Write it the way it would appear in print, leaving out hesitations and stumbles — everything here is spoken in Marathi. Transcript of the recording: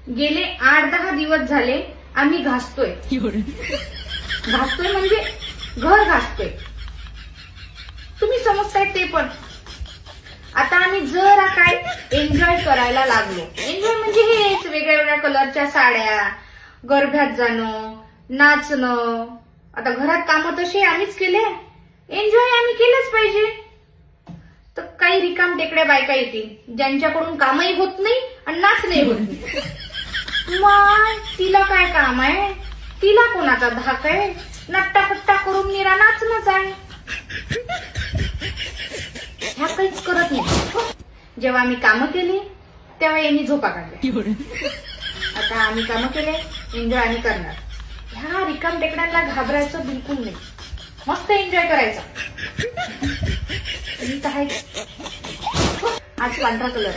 गेले 8-10 दिवस झाले आम्ही घासतोय म्हणजे घर घासतोय. तुम्ही समजताय ते पण. आता आम्ही जरा काय एन्जॉय करायला लागलो. एन्जॉय म्हणजे हेच वेगळ्या वेगळ्या कलरच्या साड्या, गरब्यात जाणं, नाचणं. आता घरात कामं तशी आम्हीच केले, एन्जॉय आम्ही केलंच पाहिजे. तर काही रिकाम टेकड्या बायका येतील ज्यांच्याकडून कामही होत नाही आणि नाचणंही होत नाही. मग तिला काय काम आहे, तिला कोणाचा धाक आहे, नट्टापट्टा करून निरा नाचणंच आहे. ह्या काहीच करत नाही. जेव्हा आम्ही कामं केली तेव्हा यांनी झोपा काढल्या. आता आम्ही कामं केले, एन्जॉय आम्ही करणार. ह्या रिकाम टेकड्यांना घाबरायचं बिलकुल नाही, मस्त एन्जॉय करायचा. मी तर आहेच. आज पांढरा कलर